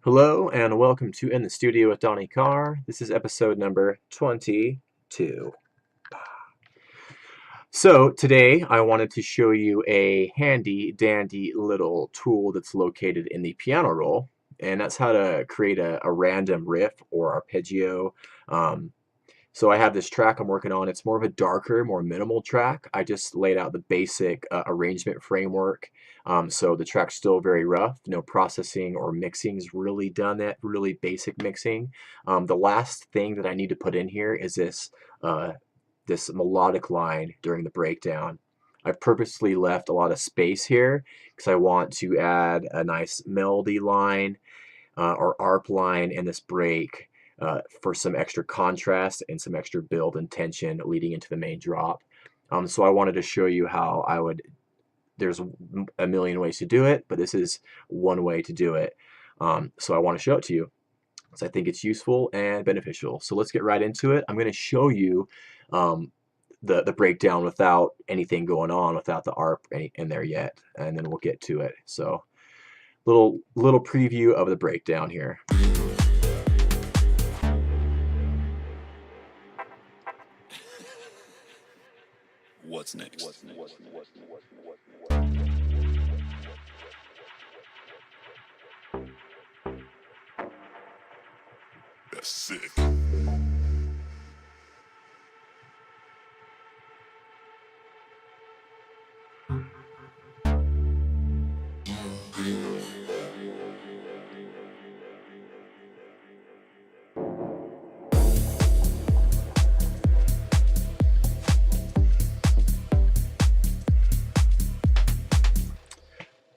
Hello and welcome to In the Studio with Donny Carr. This is episode number 22. So today I wanted to show you a handy dandy little tool that's located in the piano roll, and that's how to create a random riff or arpeggio. So I have this track I'm working on. It's more of a darker, more minimal track. I just laid out the basic arrangement framework. So the track's still very rough. No processing or mixing is really done. That really basic mixing. The last thing that I need to put in here is this melodic line during the breakdown. I've purposely left a lot of space here because I want to add a nice melody line or ARP line in this break. For some extra contrast and some extra build and tension leading into the main drop. So I wanted to show you how I would, there's a million ways to do it, but this is one way to do it. So I want to show it to you because I think it's useful and beneficial. So let's get right into it. I'm going to show you the breakdown without anything going on, without the ARP in there yet, and then we'll get to it. So little preview of the breakdown here. What's next? That's sick.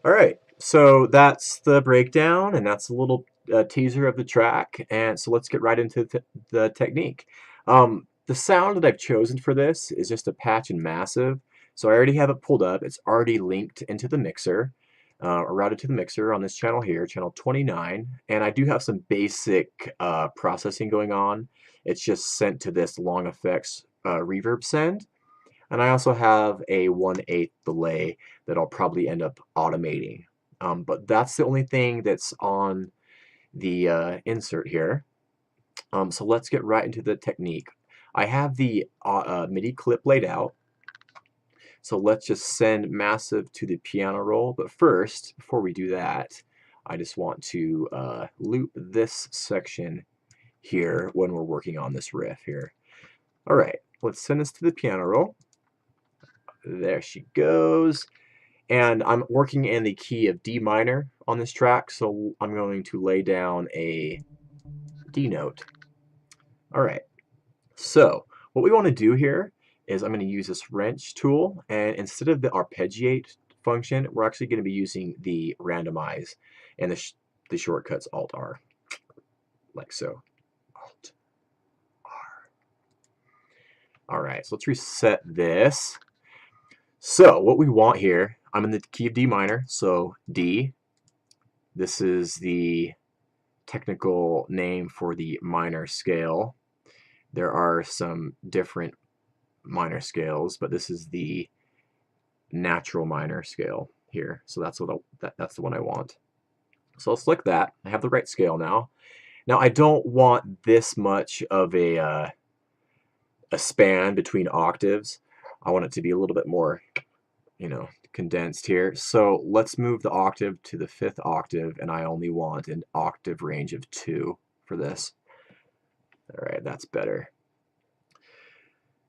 All right, so that's the breakdown, and that's a little teaser of the track. And so let's get right into the technique. The sound that I've chosen for this is just a patch and massive. So I already have it pulled up. It's already linked into the mixer, or routed to the mixer on this channel here, channel 29. And I do have some basic processing going on. It's just sent to this long effects reverb send. And I also have a 1/8 delay that I'll probably end up automating. But that's the only thing that's on the insert here. So let's get right into the technique. I have the MIDI clip laid out. So let's just send massive to the piano roll. But first, before we do that, I just want to loop this section here when we're working on this riff here. All right, let's send this to the piano roll. There she goes. And I'm working in the key of D minor on this track, so I'm going to lay down a D note. All right, so what we want to do here is I'm going to use this wrench tool, and instead of the arpeggiate function, we're actually going to be using the randomize and the shortcuts Alt-R, like so. Alt-R. All right, so let's reset this. So what we want here, I'm in the key of D minor, so D. This is the technical name for the minor scale. There are some different minor scales, but this is the natural minor scale here. So that's that's the one I want. So I'll select that. I have the right scale now. Now I don't want this much of a span between octaves. I want it to be a little bit more, condensed here. So let's move the octave to the 5th octave, and I only want an octave range of 2 for this. All right, that's better.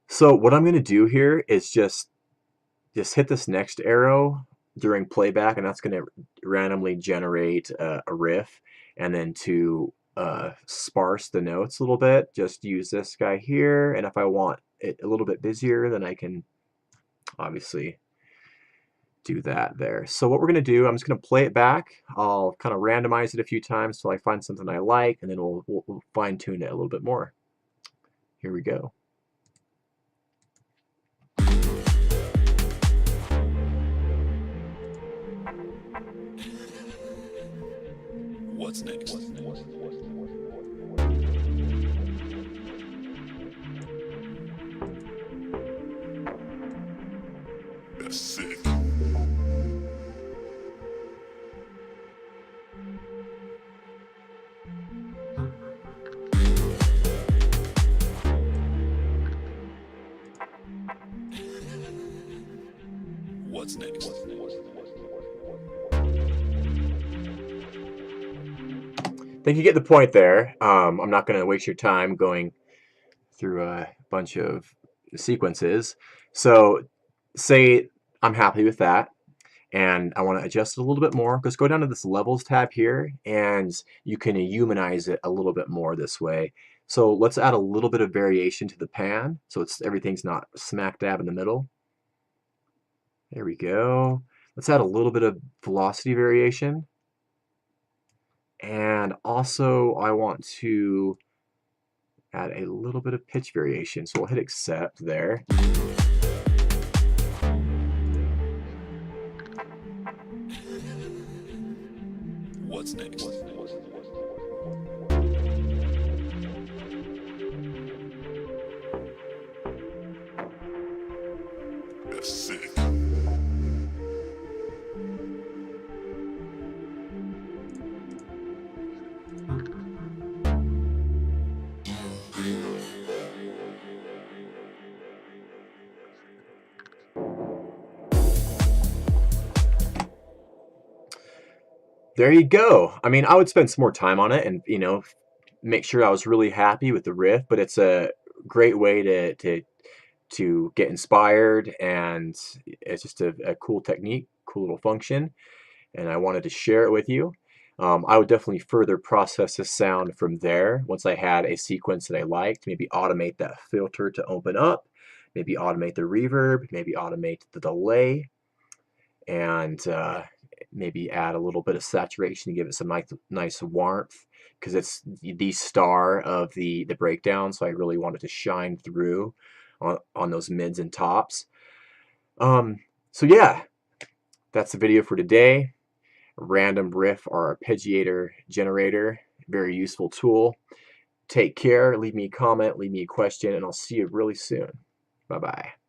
So what I'm going to do here is just hit this next arrow during playback, and that's going to randomly generate a riff. And then to sparse the notes a little bit, just use this guy here. And if I want it a little bit busier, then I can obviously do that there. So what we're going to do, I'm just going to play it back. I'll kind of randomize it a few times till I find something I like, and then we'll fine tune it a little bit more. Here we go. What's next? That's sick. I think you get the point there. I'm not going to waste your time going through a bunch of sequences. So say I'm happy with that and I want to adjust it a little bit more. Just go down to this levels tab here and you can humanize it a little bit more this way. So let's add a little bit of variation to the pan so everything's not smack dab in the middle. There we go. Let's add a little bit of velocity variation. And also I want to add a little bit of pitch variation. So we'll hit accept there. What's next? That's sick. There you go. I mean, I would spend some more time on it and, make sure I was really happy with the riff, but it's a great way to get inspired, and it's just a cool technique, cool little function, and I wanted to share it with you. I would definitely further process this sound from there once I had a sequence that I liked, maybe automate that filter to open up, maybe automate the reverb, maybe automate the delay, and maybe add a little bit of saturation to give it some nice warmth, because it's the star of the breakdown, so I really wanted to shine through on those mids and tops. So yeah, that's the video for today. Random riff or arpeggiator generator, very useful tool. Take care, leave me a comment, leave me a question, and I'll see you really soon. Bye-bye.